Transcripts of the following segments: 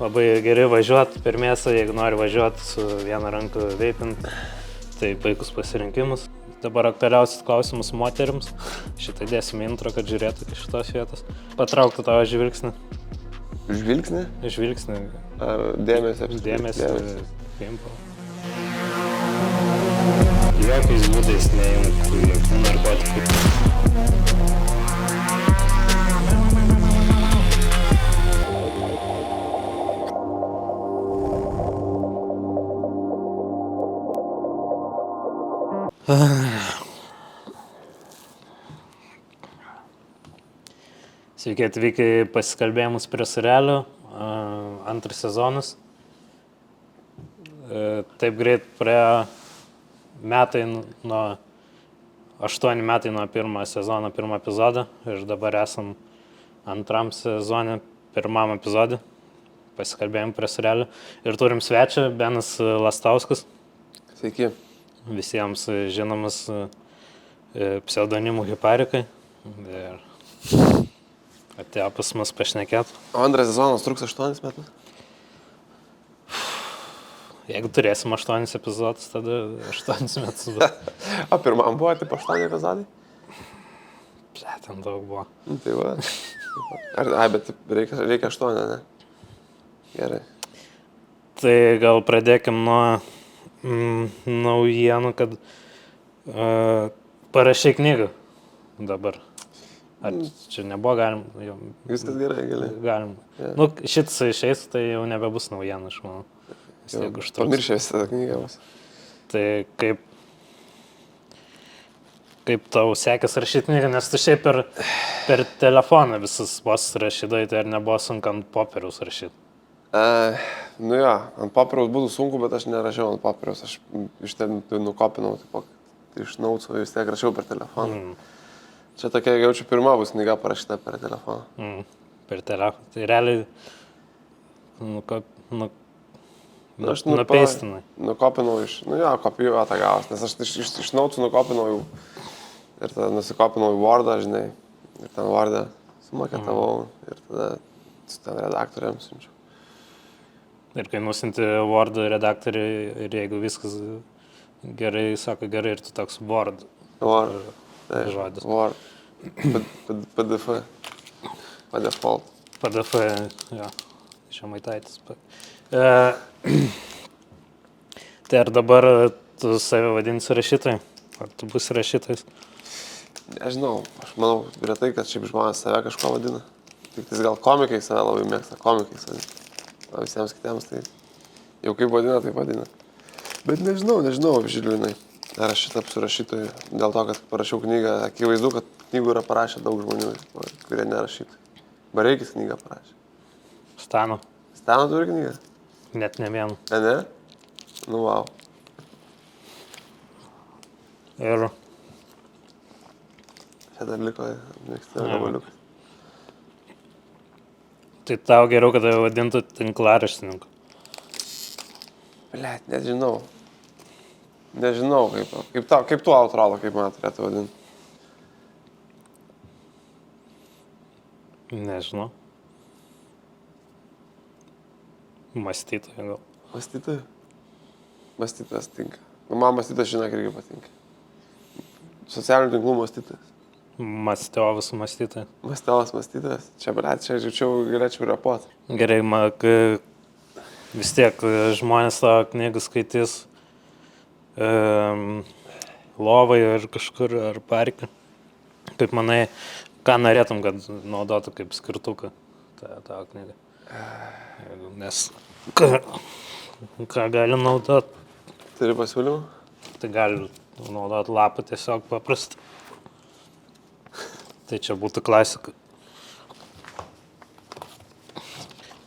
labai geri važiuoti per mėsą, jeigu nori važiuoti su viena ranka veipint, tai puikus pasirinkimas. Dabar aktualiausias klausimas moterims. Šitą dėsim intro, kad žiūrėtų iš šitos vietos. Patrauktų tavo žvilgsnį. Žvilgsnį? Žvilgsnį. Ar dėmesį? Dėmesį. Pimpo. Jokiais būdais neimtų jokių narkotikų. Sveiki atvykę į pasikalbėjimus prie Surelio, antras sezonas. Taip greit praėjo metai nuo 8 metai nuo pirmo sezono, pirmo epizodo ir dabar esam antram sezone, pirmam epizode. Pasikalbėjom prie Surelio ir turim svečią, Benas Lastauskas. Sveiki. Visiems žinomas pseudonimų Hiparikai. Ir atėjo pas mus pašnekėt. O antras sezonas truks 8 metus? Jeigu turėsim 8 epizodus, tada 8 metus. O pirmam buvo taip 8 epizodai? Ten daug buvo. Tai va. Bet reikia 8, ne? Gerai. Tai gal pradėkim nuo naujienų, kad parašai knygą dabar. Ar čia nebuvo galima? Viskas gerai, gali. Galim. Yeah. Nu, šitas išeis, tai jau nebebus naujiena, aš manau. Pamiršė visą knygą. Tai kaip tau sekės rašyti knygą, nes tu šiaip per telefoną visus vos rašydai, tai ar nebuvo sunku ant popieriaus rašyti? Nu jo, ant popieriaus būtų sunku, bet aš nerašiau ant popieriaus. Aš iš ten nukopinau, iš nauco vis tiek rašiau per telefoną. Čia tokia, jaučiu, pirma bus knyga parašyta per telefoną. Per telefoną. Tai realiai nupeistinai. Nukopinau kopijuotą gavos, nes aš iš naucų nukopinau jau ir tada nusikopinau į Wordą, žinai, ir ten Wordą sumaketavau ir tada su ten redaktoriam siunčiau. Ir kai nusinti Word redaktoriui ir jeigu viskas gerai, sako gerai ir tu toks Word. Word. Žodis. Word. PDF. By default. PDF, jo. Žemaitaitis. Tai ar dabar tu save vadinsi rašytojai? Ar tu būsi rašytojas? Nežinau. Aš manau, retai, kad šiaip žmonės save kažko vadina. Tik gal komikai save labai mėgsta. Komikais vadina. O visiems kitiems tai jau kaip vadina, taip vadina. Bet nežinau, Žiliūnai. Ar aš tapsiu rašytoju dėl to, kad parašiau knygą. Akivaizdu, kad knygų yra parašę daug žmonių, kurie nerašytų. Bareikis knygą parašė. Stano. Stano turi knygą? Net ne vieną. Ne? Nu, wow. Ir Čia dar liko mėgstami gabaliukai. tai tau geriau, kad tave vadintų tinklaraštininku. Blet, nežinau. Nežinau, kaip tu atrodo, kaip man turėtų vadinti. Nežinau. Mąstytoja gal. Mąstytoja? Mąstytojas tinka. Nu, man mąstytojas, žinok, irgi patinka. Socialinių tinklų mąstytojas. Mąstovas mąstytoja. Mąstovas mąstytojas. Čia, blet, čia galėčiau repuoti. Gerai, vis tiek žmonės tavo knygų skaitys lovai ar kažkur, ar parke. Kaip manai, ką norėtum, kad naudotų kaip skirtuką tavo knygą? Nes ką gali naudoti? Turi pasiūlymą? Tai gali naudoti lapą tiesiog paprastą. Tai čia būtų klasika.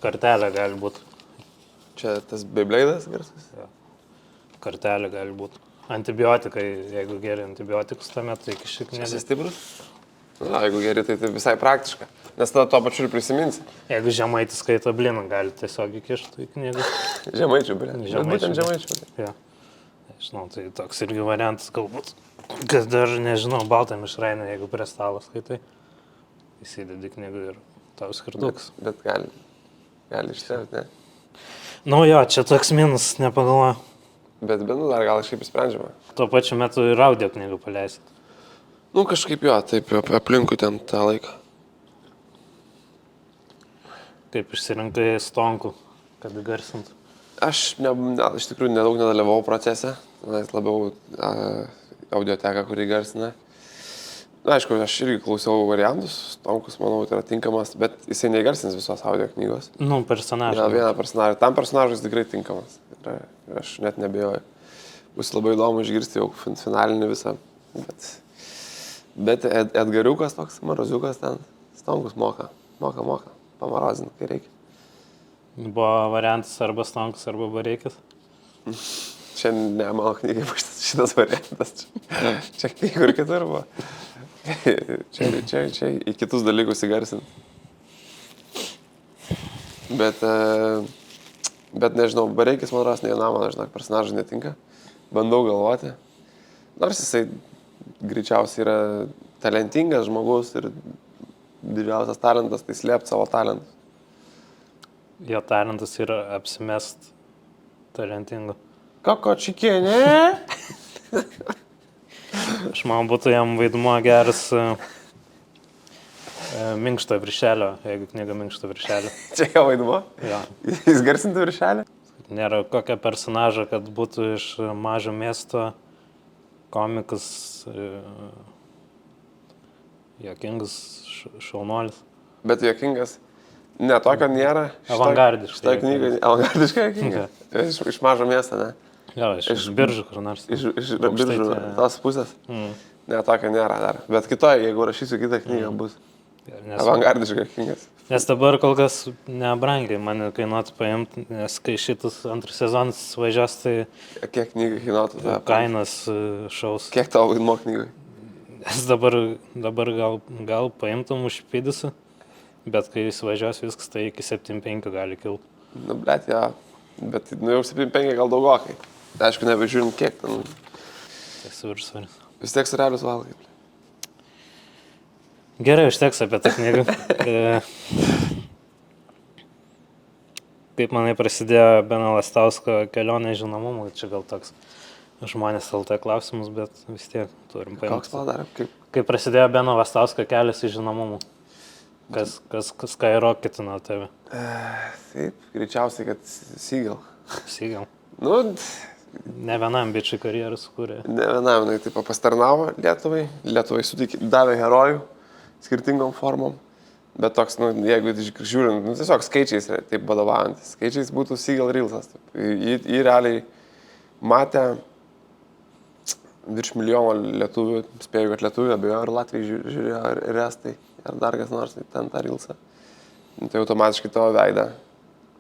Kartelė gali būti. Čia tas Beyblade'as garsas? Ja. Kartelė gali būti. Antibiotikai, jeigu geri antibiotikus tame, tai iki šį knygą. Esi stiprus? Na, jeigu geri, tai visai praktiška. Nes tada tuo pačiu ir prisiminsi. Jeigu žemaitis skaito bliną, gali tiesiog įkišti į knygą. Žemaičių, blin. Būtent žemaičių. Ja. Nežinau, tai toks irgi variantas galbūt. Kad dar, nežinau, baltam išraina, jeigu prie stalo skaitai. Įsidedi knygą ir tau skirtukas. Bet gali išterti, ne? Nu jo, čia toks minus, nepagalvoju. Bet nu, dar gal kažkaip įsprendžiama. Tuo pačiu metu ir audio knygų paleisit. Nu, kažkaip jo, taip aplinkui ten tą laiką. Kaip išsirinkai Stonkų, kad garsintų. Aš iš tikrųjų nedaug nedalyvau procese, nes labiau audioteka, kurį garsina. Na, aišku, aš irgi klausiau variantus, Stonkus, manau, tai yra tinkamas, bet jisai negarsins visos audio knygos. Nu, personažą. Vieną personažą. Tam personažui jis tikrai tinkamas. Ir aš net nebejoju. Bus labai įdomu išgirsti jau finalinį visą. Bet Edgariukas toks, Maroziukas ten, Stonkus moka. Pamarozina, kai reikia. Buvo variantas arba Stonkus, arba Bareikis. Čia ne mano knygai šitas variantas. Čia knygų ir kitur buvo. Čia į kitus dalykus įgarsinti. Bet nežinau, Bareikis man ras ne vienam, man žinok, personažai netinka. Bandau galvoti. Nors jisai greičiausiai yra talentingas žmogus ir didžiausias talentas tai slėpti savo talentus. Jo talentas yra apsimest talentingu. Koko čikienė? Aš man būtų jam vaidmuo geras minkšto viršelio, jeigu knyga minkšto viršelio. Čia jo vaidmuo? Jo. Jis garsintų viršelį? Nėra kokio personažo, kad būtų iš mažo miesto komikas, juokingas šaunuolis. Bet juokingas. Ne, tokio nėra. Avangardiškai. Šitą knygą avangardiškai juokinga. Iš mažo miesto, ne? Jo, iš biržų kur nors. Iš biržų, tos pusės. Ne, tokio nėra dar. Bet kitoj, jeigu rašysiu kitą knygą, bus avangardiškai juokingas. Nes dabar kol kas nebrangiai man kainuotų paimti, nes kai šitas antras sezonas važiuos, tai Kiek knygų kainuotų? kainas šaus. Kiek tavo vaidmuo knygai? Nes dabar gal paimtum užpydysiu, bet kai jis važiuos viskas, tai iki 7,5 gali kilti. Nu, blet, jo. Bet jau 7,5 gal daugokai. Aišku, nebežiūrint kiek ten. Tai suvirsvaris. Vis tiek surelius valgai. Gerai, užteks apie tą knygą. Kaip manai prasidėjo Beno Lastausko kelionė žinomumui, čia gal toks žmonės LT klausimus, bet vis tiek turim paimti. Koks padarė? Kaip prasidėjo Beno Lastausko kelias į žinomumą? Kas skyrocketina tave? Taip, greičiausiai, kad Seagal. Seagal. Nu, Ne vienam bičiui karjerą sukūrė. ne vienam, jinai taip pastarnavo Lietuvai. Lietuvai davė herojų skirtingom formom. Bet toks, nu, jeigu žiūrint, nu, tiesiog skaičiais taip vadovaujantis. Skaičiais būtų Seagal Reelsas. Jį realiai matė virš milijono lietuvių, spėjau, kad lietuvių, abejo, ar Latvijai žiūrėjo, ir estai, ar dar kas nors, ten tą Reelsą. Tai automatiškai tavo veidą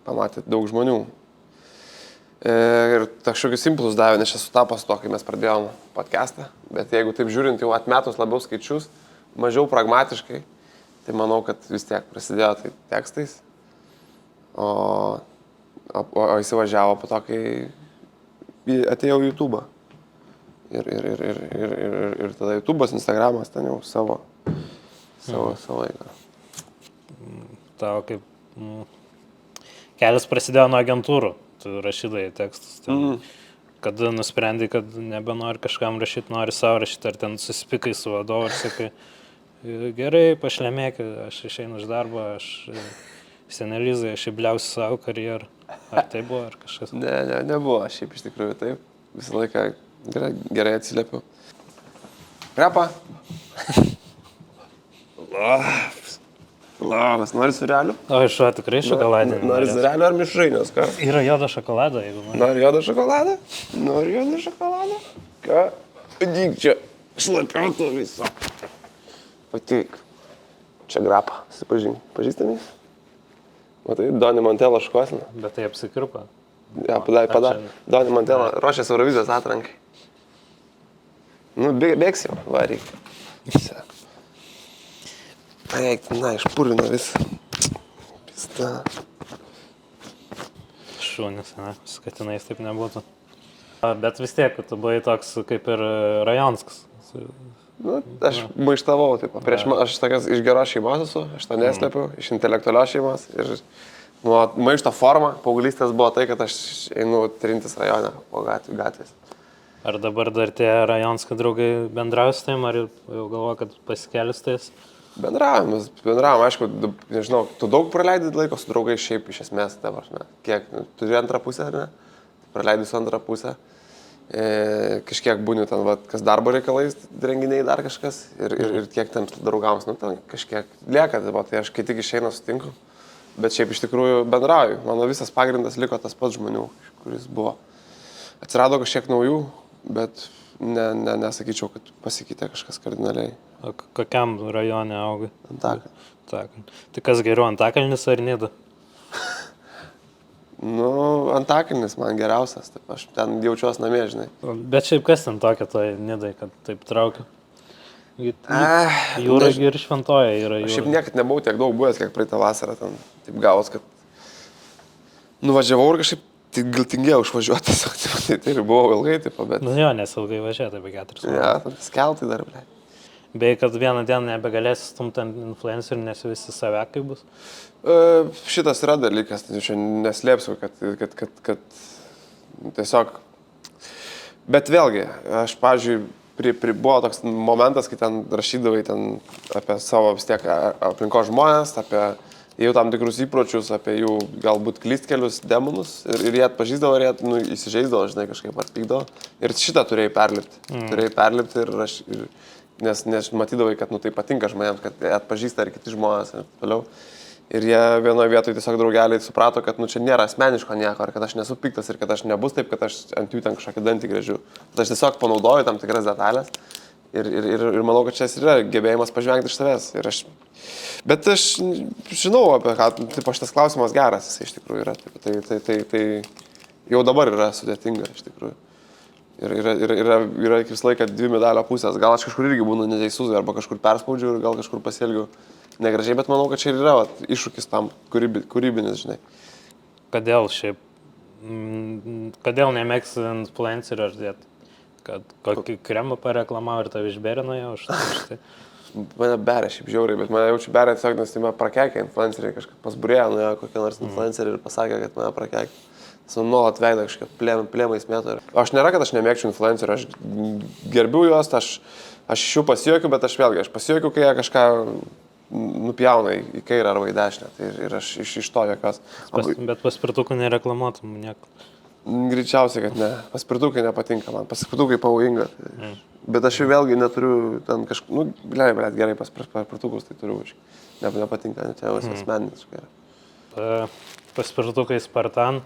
pamatė daug žmonių. Ir kažkokius impulsus davė, nes čia sutapo su to, kai mes pradėjom podcastą. Bet jeigu taip žiūrint, jau atmetus labiau skaičius, mažiau pragmatiškai, tai manau, kad vis tiek prasidėjo tai tekstais, o įsivažiavo po to, kai atėjau į YouTube'ą. Ir tada YouTube'as, Instagramas ten jau savo eigą. Tavo kaip kelias prasidėjo nuo agentūrų, tu rašydai tekstus. Kada nusprendai, kad nebenori kažkam rašyti, nori savo rašyti, ar ten susipikai su vadovu ir sakai, gerai, pašlemėk, aš išeinu iš darbo, aš senelizai, aš įbliausiu savo karjerą. Ar tai buvo, ar kažkas? Ne, nebuvo, šiaip iš tikrųjų taip. Visą laiką gerai atsiliepiu. Repa? Labas, nori surelių? O iš šio tikrai šokoladinį. Nori surelių ar mišrainės, ką? Yra juodo šokolado, jeigu nori. Nori juodo šokoladą? Nori juodo šokoladą? Ką? Padyk čia, šlapiauto viso. Patyk. Čia grapa, susipažink. Pažįstamys? Matai, Donny Montella škosina. Bet tai apsikirpo. Ja, padarė. Donny Montella ruošės Eurovizijos atrankai. Nu, bėgs jau, varyk. Eik, na, išpurino visą. Pista. Šūnis, ne, su katinais taip nebūtų. Bet vis tiek, tu buvai toks kaip ir Rajonskas. Nu, aš maištavau, taip. Aš tokias iš geros šeimos esu, aš to neslepiu, iš intelektualios šeimos. Ir Nuo maišto forma, paauglystės buvo tai, kad aš einu trintis rajone po gatvės. Ar dabar dar tie rajonskio draugai bendrauja su tavim, ar jau galvoja, kad pasikelius tais? Bendravom, aišku, nežinau, tu daug praleidai laiko su draugais šiaip iš esmės, ta prasme. Kiek, turi antrą pusę, ar ne? Praleidai su antrą pusę. Kažkiek būniu ten, va, kas darbo reikalais, renginiai dar kažkas ir kiek ten draugams, nu, ten kažkiek lieka, tai aš kai tik išeinu sutinku, bet šiaip iš tikrųjų bendrauju. Mano visas pagrindas liko tas pats žmonių, kuris buvo. Atsirado kažkiek naujų, bet nesakyčiau, kad pasikeitė kažkas kardinaliai. O kokiam rajone augai? Antakalnis. Tai kas geriau, Antakalnis ar Nida? Nu, Antakalnis man geriausias, taip, aš ten jaučiuos namie, žinai. Bet šiaip kas ten tokia toj Nidai, kad taip traukia? Jūra ir Šventoja yra jūra. Aš šiaip niekad nebuvau tiek daug buvęs, kiek praeitą vasarą ten taip gavos, kad nuvažiavau ir kažkaip gal tingėjau išvažiuoti, tai ir buvau ilgai, taip, bet... Nu jo, nes ilgai važiuoja, taip 4 valandas. Ja, ten skeltai dar, ble. Bei, kad vieną dieną nebegalėsi stumti ant influencerių, nes visi save kaip bus? Šitas yra dalykas, aš neslėpsiu, kad tiesiog... Bet vėlgi, aš, pavyzdžiui, buvo toks momentas, kai ten rašydavai ten apie savo vis tiek aplinkos žmonės, apie jų tam tikrus įpročius, apie jų galbūt klystkelius, demonus ir jie atpažįsdavo ir jie įsižeisdavo, žinai, kažkaip atpykdavo. Ir šitą turėjai perlipti. Turėjai perlipti nes matydavai, kad tai patinka žmonėms, kad atpažįsta ir kiti žmonės ir toliau. Ir jie vienoje vietoje tiesiog draugeliai suprato, kad čia nėra asmeniško nieko, ir kad aš nesu piktas, ir kad aš nebus taip, kad aš ant jų ten kažkokį dantį grėžiu. Tad aš tiesiog panaudoju tam tikras detalės ir manau, kad čia yra gebėjimas pažvengti iš savęs. Bet aš žinau, apie ką, taip, šitas klausimas geras, jis iš tikrųjų yra. Tai jau dabar yra sudėtinga iš tikrųjų. Yra visą laiką dvi medalio pusės. Gal aš kažkur irgi būnu neteisus, arba kažkur perspaudžiu ir gal kažkur pasielgiu negražiai, bet manau, kad čia ir yra iššūkis tam kūrybinis, žinai. Kodėl nemėgsi influencerių ar dėt? Kad kokį kremą pareklamavo ir tave išberino jau už tai? Mane beria šiaip žiauriai, bet mane jaučiu beria tiesiog, nes tai mane prakeikė influenceriai, kažkaip pasburėjo nuo kokie nors influenceriai ir pasakė, kad mane prakeikė. Esu nuolat veidą kažkaip plėmais metų. Aš nėra, kad aš nemėgčiau influencerių, aš gerbiu juos, aš iš jų pasijuokiu, bet aš pasijuokiu, kai jie kažką nupjauna į kairę arba į dešinę. Ir aš iš to jokios. Bet paspirtukų nereklamuotum nieko? Greičiausiai, kad ne. Paspirtukai nepatinka man, paspirtukai pavojinga. Bet aš jau vėlgi neturiu ten kažką, gerai paspirtukus tai turiu, nepatinka, net jau asmeninis. Paspirtukai Spartan.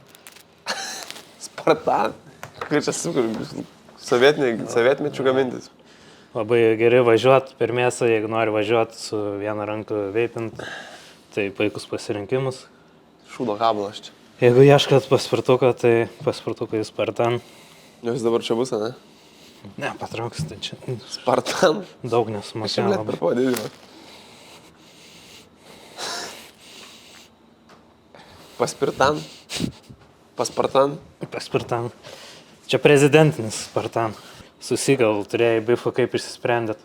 Spartan? Kai čia sovietmečių gamintis. Labai gerai važiuoti per mėsą, jeigu nori važiuoti su viena ranka veipint, tai puikus pasirinkimus. Šūdo kabelas čia. Jeigu ieškat paspirtuko, tai paspirtukai Spartan. Jūs dabar čia bus, ne? Ne, patrauks, tai čia. Spartan? Daug nesumokė. Aš per pavadinimą. Paspirtan? Paspartan. Čia prezidentinis Spartan. Susigal, turėjai bifą, kaip išsisprendėt?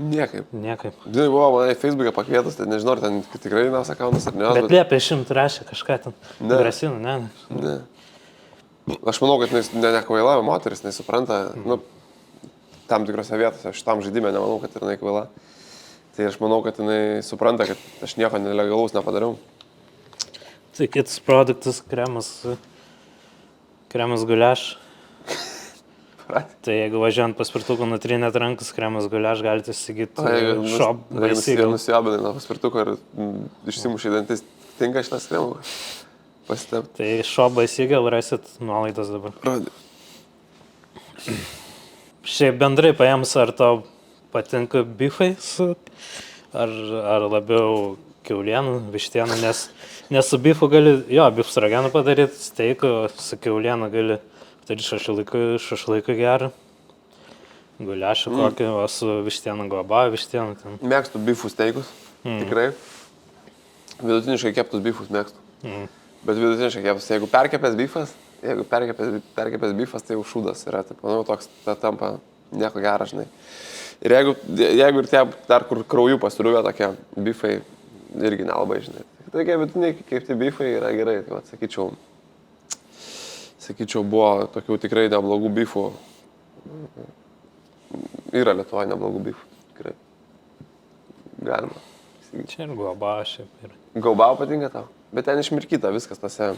Niekaip. Žinai, buvo mane Facebook'e pakvietas, tai nežinau, ar ten tikrai nas akaunas ar ne. Bet liepė 100 rašė kažką ten. Grasinu, ne. Aš manau, kad nekvaila moteris, nesupranta, tam tikrose vietose, šitam žaidime nemanau, kad jinai kvaila. Tai aš manau, kad jinai supranta, kad aš nieko nelegalaus nepadariau. Tai kitas produktas, kremas guliaš. Tai jeigu važiuojant paspirtuku nutrinėt rankas, kremas guliaš, galite įsigyti Shop Baisygal. Jeigu nusiabinai nuo paspirtuko ir išsimušai dantis, tinka šitas kremas? Pasitep. Tai Shop Baisygal rasit nuolaidas dabar. Rodė. Šiaip bendrai paėmus, ar tau patinka bifai ar labiau kiaulienų, vištienų, nes su bifu gali, bifus ragenų padaryti, steikų, su kiaulienu gali padaryti šašlaiką gerą, guliašą kokį, o su vištienu goba, vištienu ten. Mėgstu bifų steikus, tikrai. Vidutiniškai keptus bifus mėgstu. Bet vidutiniškai keptus, jeigu perkepęs bifas, tai jau šūdas yra, taip, manau, toks tampa nieko geras, žinai. Ir jeigu ir tie dar kur krauju pasirūvė tokie bifai, irgi nelabai, žinai. tokie vidutiniai, kaip tie bifai yra gerai, tai vat, sakyčiau, buvo tokių tikrai neblogų bifų. Yra Lietuvoje neblogų bifų, tikrai. Galima. Čia ir Gauba šiaip yra. Gaubau patinka tau, bet ten išmirkyta viskas tose.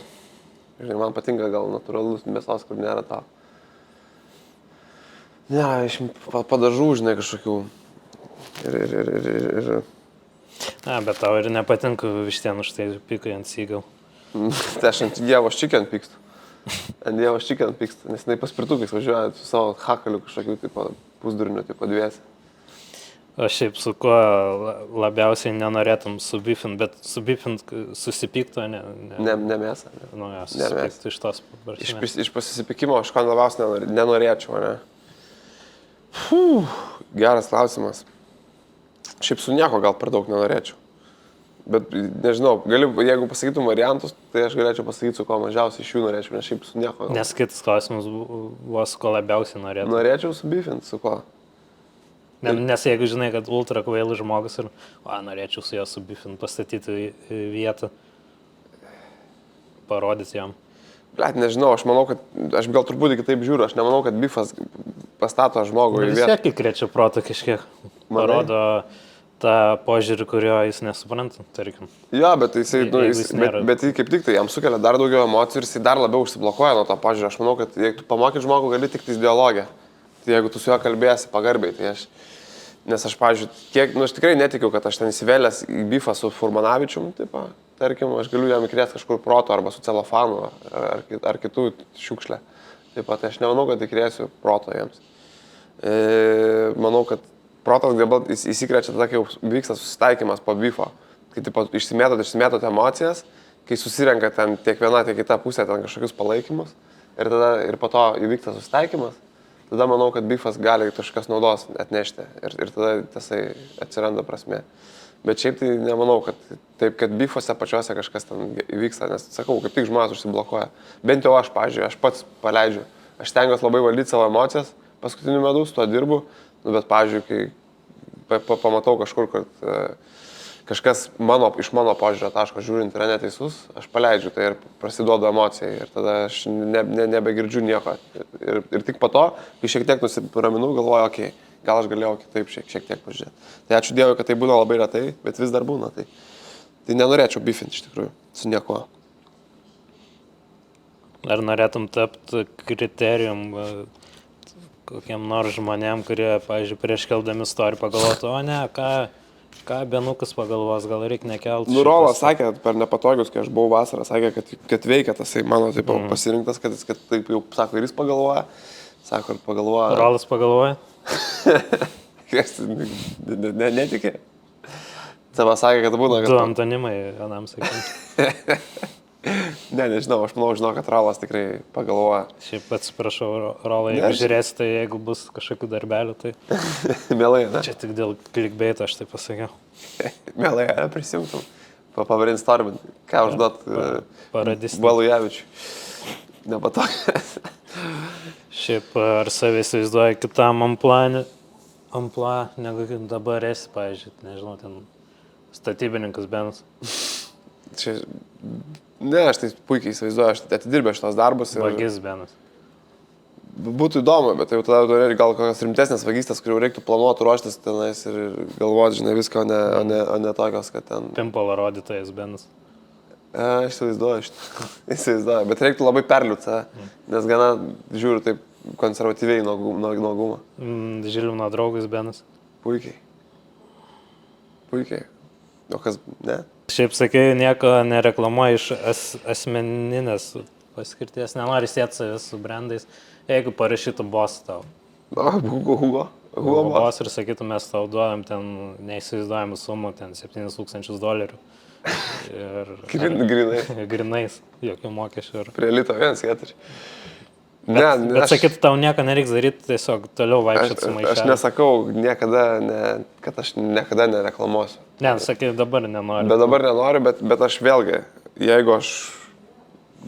Žinai, man patinka gal natūralus mėsos, kur nėra tau. Ne, iš padažų, žinai, kažkokių. Ir... Na, bet tau ir nepatinka vištien už tai pykai ant Seagull. Tai aš ant Dievo Chicken pykstu. Ant Dievo Chicken pykstu, nes jinai paspirtukais važiuoja su savo hakaliu kažkokiu tipo pusdurniu, tipo dviesi. O šiaip su kuo labiausiai nenorėtum subifint, bet subifint susipykto, Ne mėsą. Ne. Nu, ja, susipyktų iš tos prasmės. Iš pasisipykimo aš ko labiausiai nenorėčiau, ne? Geras klausimas. Šiaip su nieko gal per daug nenorėčiau. Bet nežinau, jeigu pasakytum variantus, tai aš galėčiau pasakyti, su ko mažiausiai iš jų norėčiau, nes šiaip su nieko. Nes kitas klausimas buvo, su ko labiausiai norėtum. Norėčiau subifint, su ko? Nes jeigu žinai, kad ultra kvailus žmogus ir norėčiau su juo subifint, pastatyti vietą, parodyti jam. Blet, nežinau, aš manau, kad aš gal truputį kitaip žiūriu, aš nemanau, kad bifas pastato žmogų į vietą. Vis tiek įkrečia proto kažkiek. Parodo tą požiūrį, kurio jis nesupranta, tarkim. Jo, bet bet kaip tik tai jam sukelia dar daugiau emocijų ir jis dar labiau užsiblokuoja nuo to požiūrį. Aš manau, kad jeigu tu pamokyt žmogų, gali tik tais dialogę. Tai jeigu tu su juo kalbėsi pagarbiai, tai nes aš, pavyzdžiui, aš tikrai netikiu, kad aš ten įsivėlęs į bifą su Furmanavičium, tarkim, aš galiu jam įkrėti kažkur proto arba su celofanu ar kitų šiukšlę. Taip pat aš nemanau, kad įkrėsiu proto jiems. Manau, kad protas dabar įsikrečia tada, kai vyksta susitaikymas po bifo. Kai išsimėtot emocijas, kai susirenka ten tiek viena, tiek kita pusė ten kažkokius palaikymus ir po to įvyksta susitaikymas. Tada manau, kad bifas gali kažkas naudos atnešti ir tada tasai atsiranda prasmė. Bet šiaip tai nemanau, kad bifose pačiuose kažkas ten įvyksta, nes sakau, kaip tik žmonės užsiblokuoja. Bent jau aš, pažiūrėjau, aš pats paleidžiu. Aš stengiuosi labai valdyti savo emocijas, paskutiniu metu su tuo dirbu, bet, pavyzdžiui, kai pamatau kažkur, kad kažkas iš mano požiūrio taško žiūrint yra neteisus, aš paleidžiu tai ir prasiduodu emocijai ir tada aš nebegirdžiu nieko. Ir tik po to, kai šiek tiek nusiraminu, galvoju, okei, gal aš galėjau kitaip šiek tiek pažiūrėti. Tai ačiū Dievui, kad tai būna labai retai, bet vis dar būna. Tai nenorėčiau bifinti iš tikrųjų, su niekuo. Ar norėtum tapti kriterijum kokiem nors žmonėm, kurie, pavyzdžiui, prieš keldami istoriją pagalvotų, o ne, ką Benukas pagalvos, gal reikia nekelti. Rolas sakė per nepatogius, kai aš buvau vasarą, sakė, kad veikia tasai mano taip pasirinktas, kad taip jau, sako, ir jis pagalvoja. Sako, ir pagalvoja. Rolas pagalvoja? Netikė. Tava sakė, kad būna, kad... Du antonimai vienam sakyti. Nežinau, aš žinau, kad Rolas tikrai pagalvoja. Šiaip atsiprašau, Rolai, jeigu žiūrėsi, tai jeigu bus kažkokių darbelių, tai... Mielai, ne? Čia tik dėl clickbaito aš tai pasakiau. Mielai, prisijungtum. Pabrainstormint, ką užduot Valujavičiui. Nepatogiai. Šiaip ar save įsivaizduoja kitam amplua, negu dabar esi, pavyzdžiui, nežinau, ten statybininkas Benas. Čia... Ne, aš tai puikiai įsivaizduoju, aš atidirbę šitos darbus. Vagis Benas. Būtų įdomu, bet jau tada turėtų gal kokios rimtesnės vagystės, kurių reiktų planuoti, ruoštis tenais ir galvoti, žinai, viską, o ne tokios, kad ten... Pimpalo rodytojas Benas. Aš įsivaizduoju, bet reiktų labai perliūti, nes gana žiūriu taip konservatyviai nuogumą. Žilvino draugas Benas. Puikiai. O kas, ne? Šiaip sakai, nieko nereklamuoji iš asmeninės paskirties, nenori sėti savęs su brandais, jeigu parašytų boss tau. Hugo boss ir sakytų, mes tau duodam ten neįsivaizduojamų sumų, ten $7,000. Grinais, jokių mokesčių. Prie lito 1,4. Bet sakytų, tau nieko nereiks daryti, tiesiog toliau vaikščiot su maišeliu. Aš nesakau kad aš niekada nereklamuosiu. Ne, sakai, dabar nenoriu. Bet dabar nenoriu, bet aš vėlgi, jeigu aš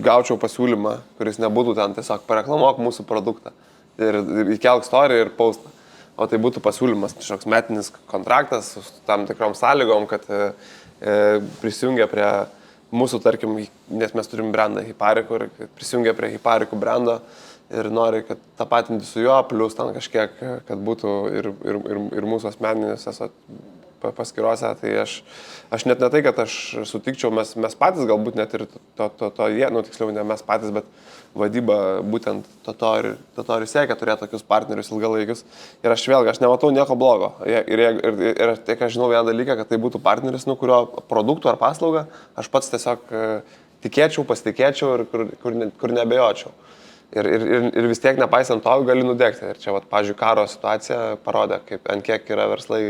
gaučiau pasiūlymą, kuris nebūtų ten tiesiog pareklamuok mūsų produktą ir įkelk story ir postą, o tai būtų pasiūlymas, kažkoks metinis kontraktas su tam tikrom sąlygom, kad prisijungia prie mūsų, tarkim, nes mes turim brandą Hiparikų ir prisijungia prie Hiparikų brando ir nori, kad tapatinti su juo, plus ten kažkiek, kad būtų ir mūsų asmeninėse paskirose, tai aš net ne tai, kad aš sutikčiau, mes patys galbūt net ir tiksliau ne mes patys, bet vadyba būtent to ir siekia turėti tokius partnerius ilgalaikius. Ir aš nematau nieko blogo. Ir tiek aš žinau vieną dalyką, kad tai būtų partneris, kurio produktų ar paslaugą aš pats tiesiog tikėčiau, pasitikėčiau ir kur nebejočiau. Ir vis tiek nepaisant to gali nudegti. Ir čia, pavyzdžiui, karo situacija parodė, ant kiek yra verslai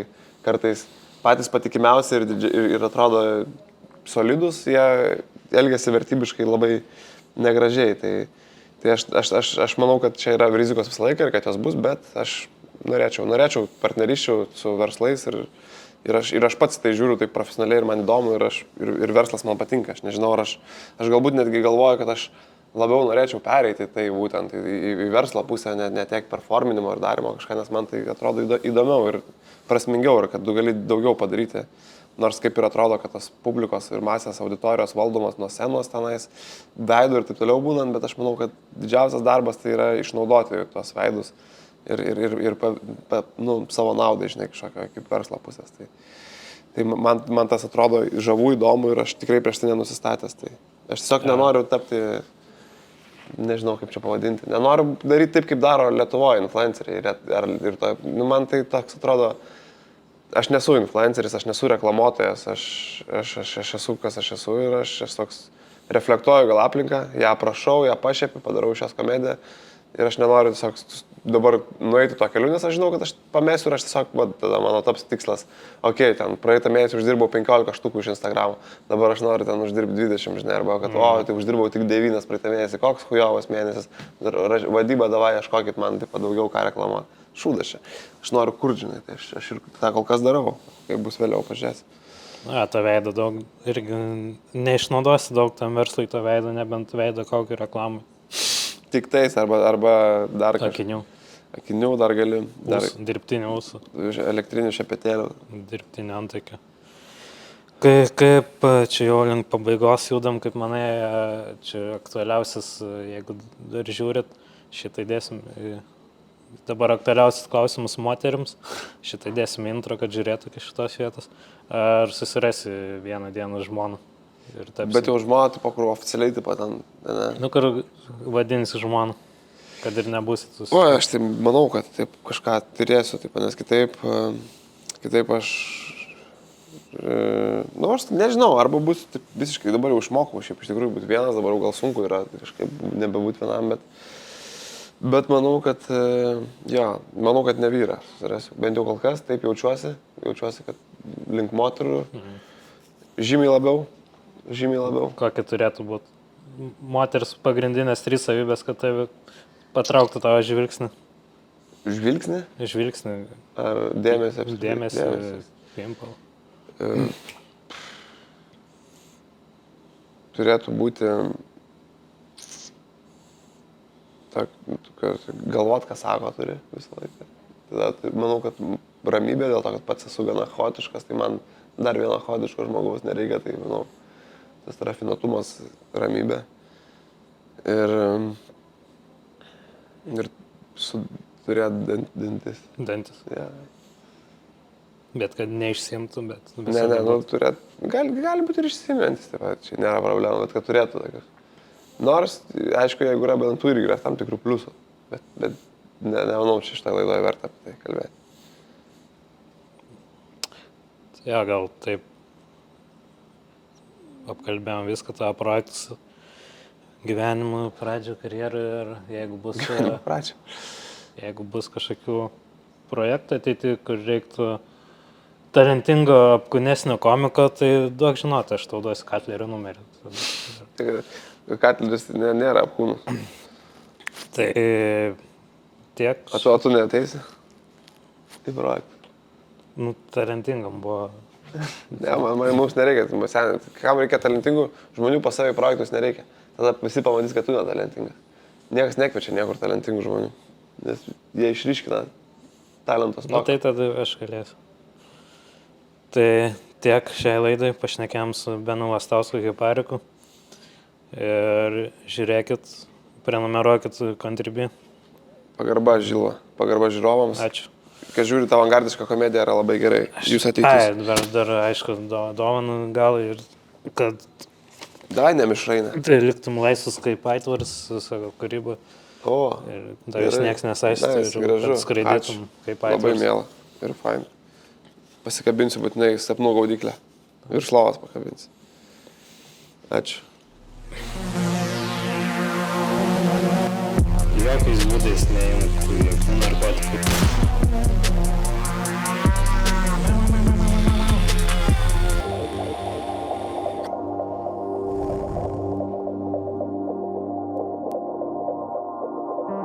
kartais patys patikimiausi ir atrodo solidus, jie elgiasi vertybiškai labai negražiai. Tai aš manau, kad čia yra rizikos visą laiką ir kad jos bus, bet aš norėčiau partnerysčių su verslais ir aš pats tai žiūriu taip profesionaliai ir man įdomu ir verslas man patinka. Aš nežinau, ar aš galbūt netgi galvoju, kad aš labiau norėčiau pereiti tai būtent į verslo pusę, ne tiek performinimo ir darimo kažką, nes man tai atrodo įdomiau ir prasmingiau ir kad tu gali daugiau padaryti. Nors kaip ir atrodo, kad tas publikos ir masės auditorijos valdomas nuo scenos tenais, veidų ir taip toliau būnant, bet aš manau, kad didžiausias darbas tai yra išnaudoti tuos veidus ir savo naudai, žinai, kažkokio kaip verslo pusės. Tai man tas atrodo žavu, įdomu ir aš tikrai prieš tai nenusistatęs. Tai aš tiesiog nenoriu tapti, nežinau kaip čia pavadinti, nenoriu daryti taip, kaip daro Lietuvoje influenceriai. Man tai toks atrodo, aš nesu influenceris, aš nesu reklamuotojas, aš esu, kas aš esu ir aš toks reflektuoju gal aplinką, ją aprašau, ją pašiepiu, padarau šios komediją ir aš nenoriu tiesiog dabar nueiti to keliu, nes aš žinau, kad aš pamėsiu ir aš tiesiog, tada mano taps tikslas, ten praeitą mėnesį uždirbau 15 štukų iš Instagramo, dabar aš noriu ten uždirbti 20, žinai, arba kad, tai uždirbau tik 9 praeitą mėnesį, koks hujovas mėnesis, vadyba davai, ieškokit man taip daugiau ką reklamuoti. Šūdas čia. Aš noriu kurt, žinai, tai aš ir tą kol kas darau, kaip bus vėliau, pažiūrėsi. To veido daug irgi neišnaudosi daug tam verslui to veido, nebent veido kokį reklamą. Tik tais, arba dar Akinių. Akinių dar gali. Dirbtinių ūsų. Elektrinių šepetėlių. Dirbtinį antaikį. Kaip čia jau link pabaigos judam, kaip manai, čia aktualiausias, jeigu dar žiūrit, šitą įdėsim. Dabar aktualiausias klausimus moterims. Šitą dėsim intro, kad žiūrėtų iki šitos vietos. Ar susirasi vieną dieną žmoną? Bet jau žmona, tipo, kur oficialiai, tipo, ten, ne? Kur vadinsi žmoną, kad ir nebūsit susirasi. Aš tai manau, kad taip kažką turėsiu, taip, nes kitaip aš, aš nežinau, arba bus taip, visiškai dabar jau išmokau, šiaip iš tikrųjų būti vienas, dabar jau gal sunku yra kažkaip nebebūti vienam, bet manau, kad, manau, kad ne vyrą susirasiu. Bent jau kol kas taip jaučiuosi, kad link moterų žymiai labiau. Kokia turėtų būti moters pagrindinės 3 savybės, kad tave patrauktų tavo žvilgsnį? Žvilgsnį? Žvilgsnį. Ar dėmesį? Dėmesį. Pimpal. Turėtų būti galvot, ką sako turi visą laiką. Tada manau, kad ramybė, dėl to, kad pats esu gana chaotiškas, tai man dar vieno chaotiško žmogaus nereikia, tai manau, tas rafinuotumas, ramybė. Ir turėt dantis. Dantis. Ja. Bet kad neišsimtų, bet... turėt, gali būti ir išsimantis, taip, čia nėra problema, bet kad turėtų tokius. Nors, aišku, jeigu yra dantų irgi yra tam tikrų pliusų, bet nemanau, čia šitą laidoje verta apie tai kalbėti. Ja, gal taip apkalbėjom viską tavo projektus, gyvenimą, pradžią, karjerą ir jeigu bus kažkokių projektų ateity, kur reiktų talentingo, apkūnesnio komiko, tai duok žinoti, aš tau duosiu Katlerio numerį. Katleris nėra apkūnus. Tai tiek. O tu neateisi? Į projektą. Talentingam buvo. Ne, mums nereikia. Kam reikia talentingų žmonių, pas savai projektus nereikia. Tada visi pamatys, kad tu netalentingas. Niekas nekviečia niekur talentingų žmonių. Nes jie išryškina talentos. Tai tada aš galėsiu. Tai tiek šiai laidai pašnekėjom su Benu Lastausku Hipariku. Ir žiūrėkit, prenumeruokit Contribui. Pagarba Žilva, pagarba žiūrovams. Ačiū. Kai žiūri tą avangardišką komediją, yra labai gerai. Jūs ateitis. Dar aišku, dovanų gal ir kad Davai nemišrainę. tai liktum laisvas kaip aitvaras su savo kūryba. O, Ir dar jūs gerai. nieks nesaisto Nice, ir gražu. kad skraidytum Ačiū. kaip Labai aitvaras. miela ir fain. Pasikabinsiu būtinai sapnų gaudyklę. Virš lovas pakabinsiu. Ačiū. Jokiais būdais neimk jokių narkotikų.